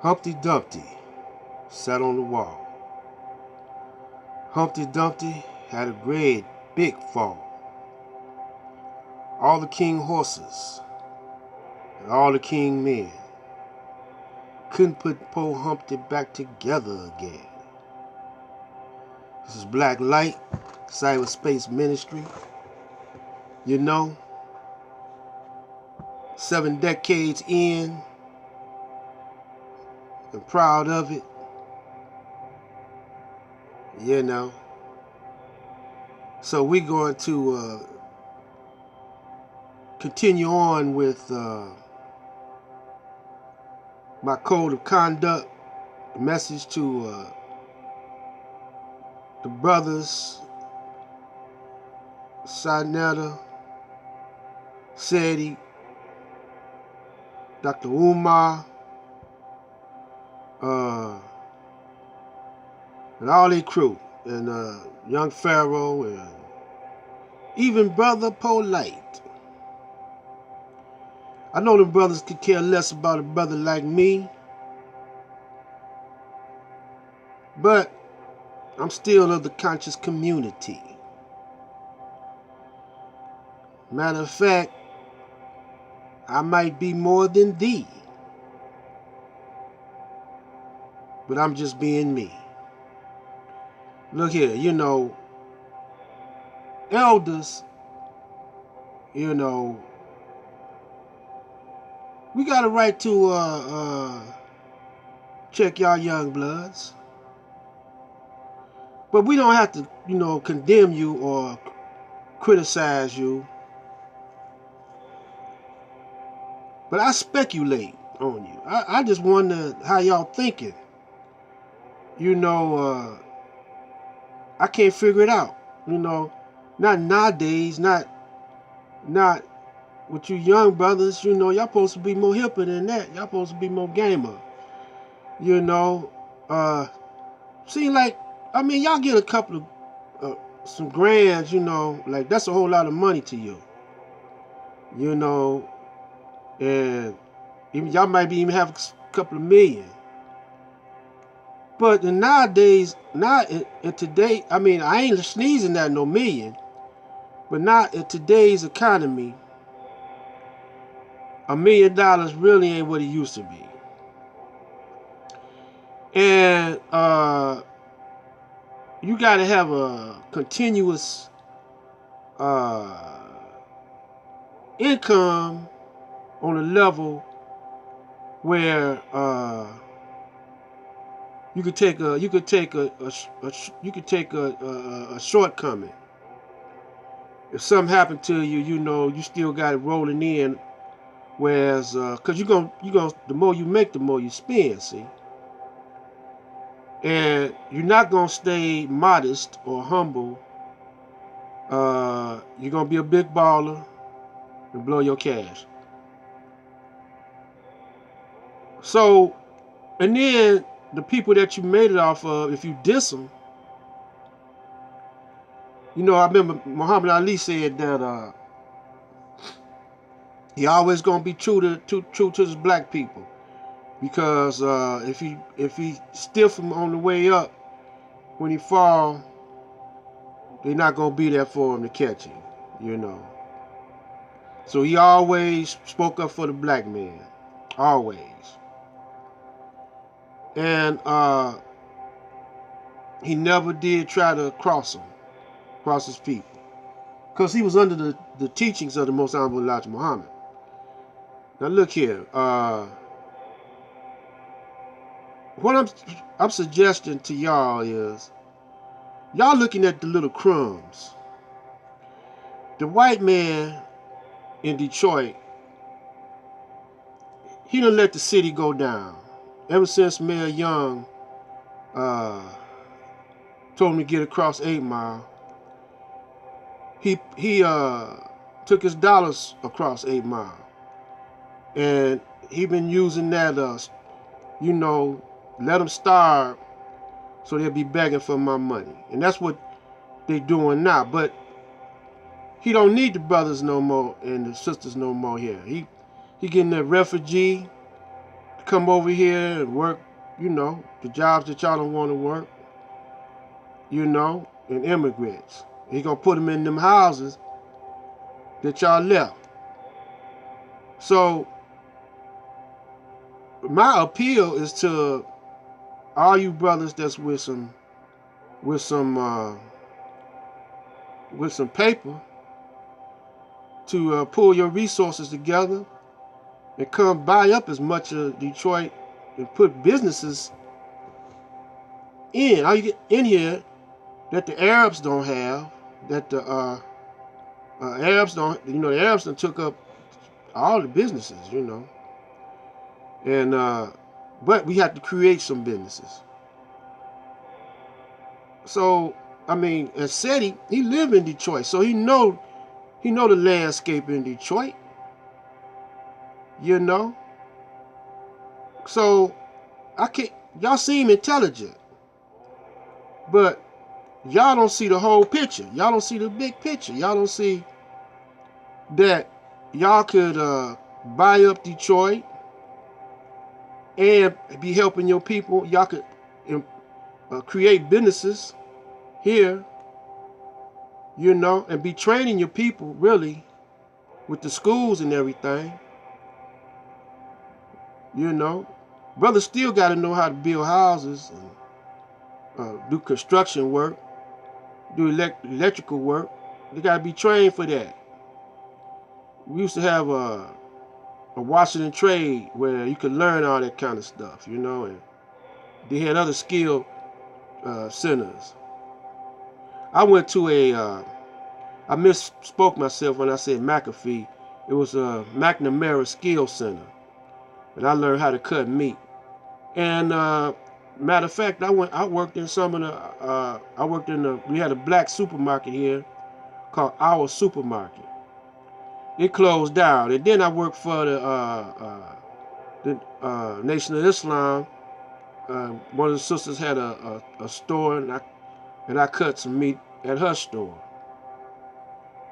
Humpty Dumpty sat on the wall. Humpty Dumpty had a great big fall. All the king horses and all the king men couldn't put poor Humpty back together again. This is Black Light, Cyberspace Ministry. You know, 7 decades in, and proud of it. You know. So we're going to continue on with my code of conduct, message to the brothers, Sanetta, Seti, Dr. Umar, and all their crew, and young Pharaoh, and even Brother Polite. I know the brothers could care less about a brother like me, but I'm still of the conscious community. Matter of fact, I might be more than thee, but I'm just being me. Look here, you know, elders, you know, we got a right to check y'all young bloods. But we don't have to, you know, condemn you or criticize you. But I speculate on you. I just wonder how y'all thinking. You know, I can't figure it out. You know, not nowadays, not with you young brothers. You know, y'all supposed to be more hipper than that. Y'all supposed to be more gamer. You know, seem like, I mean, y'all get a couple of some grands. You know, like that's a whole lot of money to you. You know, and even y'all might be even have a couple of million. But nowadays, not in today, I mean, I ain't sneezing at no million, but not in today's economy, $1 million really ain't what it used to be. And you got to have a continuous income on a level where you could take a shortcoming. If something happened to you, you know, you still got it rolling in. Whereas, cause you gonna, the more you make, the more you spend. See, and you're not gonna stay modest or humble. You're gonna be a big baller and blow your cash. So, and then the people that you made it off of, if you diss them, you know, I remember Muhammad Ali said that he always gonna be true to his black people, because if he stiff him on the way up, when he fall, they're not gonna be there for him to catch him, you know. So he always spoke up for the black man, always. And he never did try to cross his people, because he was under the teachings of the Most Honorable Elijah Muhammad. Now look here, what I'm suggesting to y'all is, y'all looking at the little crumbs. The white man in Detroit, he done let the city go down. Ever since Mayor Young told him to get across 8 Mile, he took his dollars across 8 Mile. And he been using that, you know, let them starve so they'll be begging for my money. And that's what they doing now. But he don't need the brothers no more and the sisters no more here. He getting a refugee come over here and work, you know, the jobs that y'all don't want to work, you know, and immigrants. He gonna put them in them houses that y'all left. So my appeal is to all you brothers that's with some paper to pull your resources together and come buy up as much of Detroit and put businesses in. How you get in here that the Arabs don't have, that the Arabs don't, you know, the Arabs done took up all the businesses, you know. And but we have to create some businesses. So I mean, and Seti, he live in Detroit, so he know the landscape in Detroit, you know. So I can't. Y'all seem intelligent, but y'all don't see the whole picture. Y'all don't see the big picture. Y'all don't see that y'all could buy up Detroit and be helping your people. Y'all could create businesses here, you know, and be training your people really with the schools and everything, you know. Brothers still got to know how to build houses and do construction work, do electrical work. They got to be trained for that. We used to have a Washington trade where you could learn all that kind of stuff, you know, and they had other skill centers. I went to I misspoke myself when I said McAfee. It was a McNamara Skill Center, and I learned how to cut meat. And matter of fact, I worked in some of the, we had a black supermarket here called Our Supermarket. It closed down, and then I worked for the Nation of Islam. One of the sisters had a store, and I cut some meat at her store.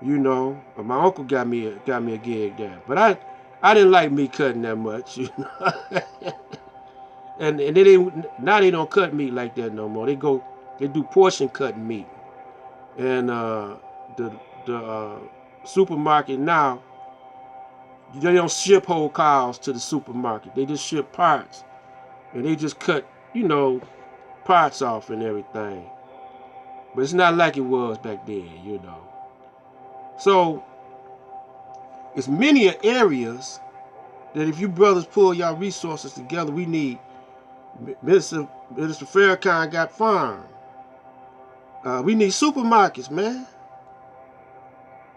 You know, my uncle got me a gig there, but I didn't like meat cutting that much. You know? and they don't cut meat like that no more. They do portion cutting meat, and the supermarket now, they don't ship whole cows to the supermarket. They just ship parts, and they just cut, you know, parts off and everything. But it's not like it was back then, you know. So it's many areas that if you brothers pull your resources together, we need. Minister Farrakhan got farm. We need supermarkets, man.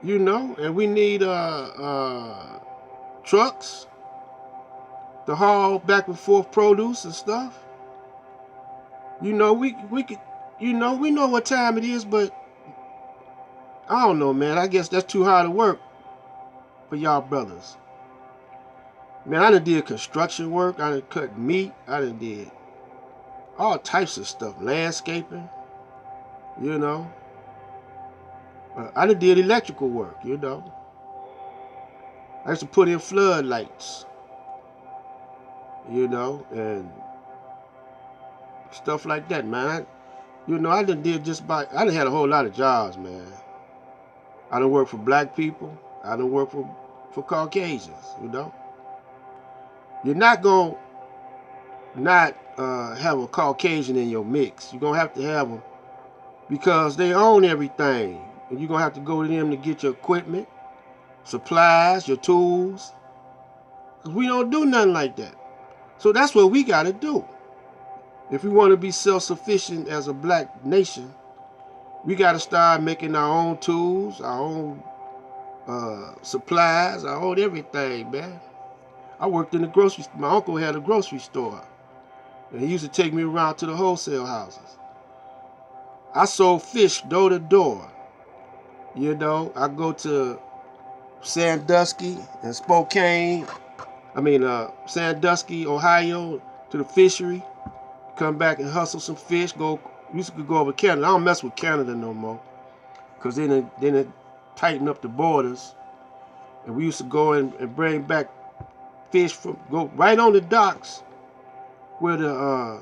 You know, and we need trucks to haul back and forth produce and stuff. You know, we could, you know, we know what time it is, but I don't know, man. I guess that's too hard to work for y'all brothers. Man, I done did construction work. I done cut meat. I done did all types of stuff. Landscaping, you know. I done did electrical work, you know. I used to put in floodlights, you know, and stuff like that, man. I done did I done had a whole lot of jobs, man. I done worked for black people. I done worked for Caucasians, you know. You're not going to not have a Caucasian in your mix. You're going to have them because they own everything. And you're going to have to go to them to get your equipment, supplies, your tools. Because we don't do nothing like that. So that's what we got to do. If we want to be self-sufficient as a black nation, we got to start making our own tools, our own supplies, our own everything, man. I worked in the grocery store. My uncle had a grocery store, and he used to take me around to the wholesale houses. I sold fish door to door. You know, I go to Sandusky and Sandusky, Ohio, to the fishery, come back and hustle some fish. Used to go over Canada. I don't mess with Canada no more, because then it tighten up the borders, and we used to go and bring back fish from go right on the docks where the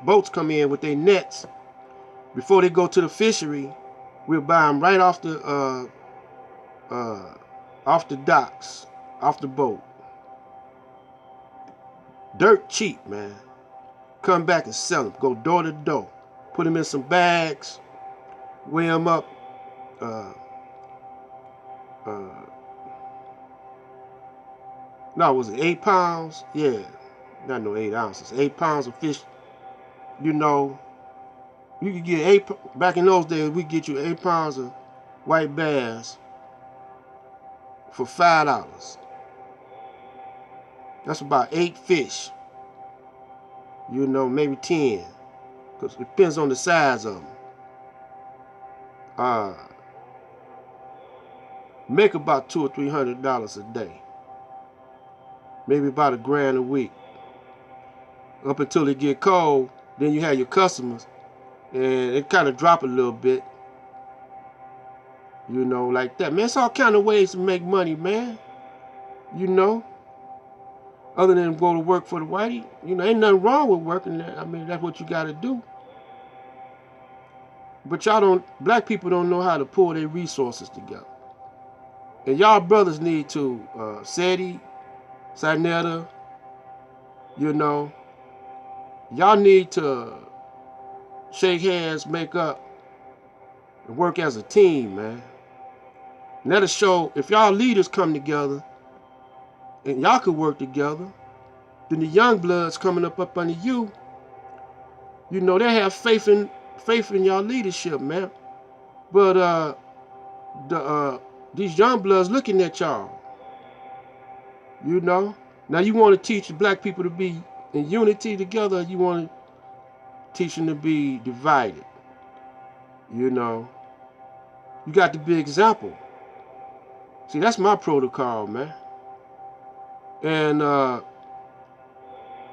boats come in with their nets. Before they go to the fishery, we'll buy them right off the docks, off the boat. Dirt cheap, man. Come back and sell them. Go door to door. Put them in some bags. Weigh them up. No, was it 8 pounds? Yeah, not no 8 ounces. 8 pounds of fish. You know, you could get 8. Back in those days, we get you 8 pounds of white bass for $5. That's about 8 fish. You know, maybe 10, because it depends on the size of them. Make about $200 or $300 a day. Maybe about $1,000 a week. Up until it get cold, then you have your customers, and it kind of drop a little bit. You know, like that. Man, it's all kind of ways to make money, man. You know, other than go to work for the whitey. You know, ain't nothing wrong with working there. I mean, that's what you got to do. But black people don't know how to pull their resources together. And y'all brothers need to, Seti, Sinetta, you know, y'all need to shake hands, make up, and work as a team, man. And that'll show, if y'all leaders come together and y'all could work together, then the young bloods coming up under you, you know, they have faith in y'all leadership, man. But these young bloods looking at y'all. You know, now you want to teach the black people to be in unity together, or you want to teach them to be divided. You know, you got to be an example. See, that's my protocol, man. And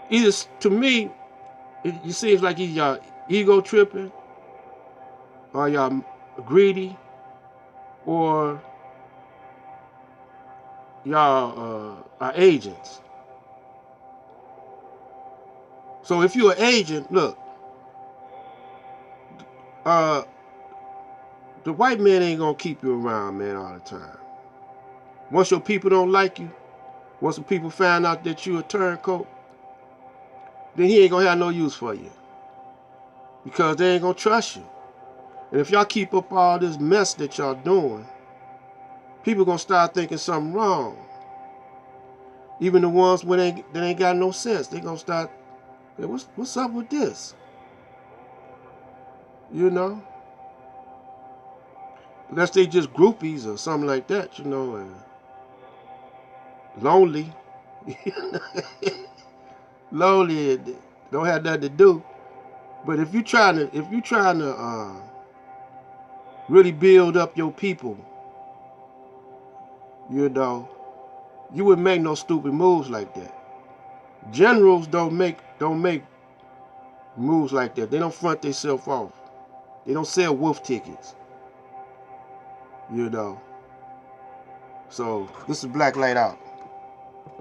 either, to me, it seems like either y'all ego tripping, or y'all greedy, or y'all are agents. So if you're an agent, look, the white man ain't gonna keep you around, man, all the time. Once your people don't like you, once the people find out that you a turncoat, then he ain't gonna have no use for you, because they ain't gonna trust you. And if y'all keep up all this mess that y'all doing, people gonna start thinking something wrong. Even the ones that ain't got no sense, they gonna start, hey, what's up with this? You know? Unless they just groupies or something like that, you know, and lonely. Lonely, don't have nothing to do. But if you trying to really build up your people, you know, you wouldn't make no stupid moves like that. Generals don't make moves like that. They don't front themselves off. They don't sell wolf tickets. You know. So this is Black Light out.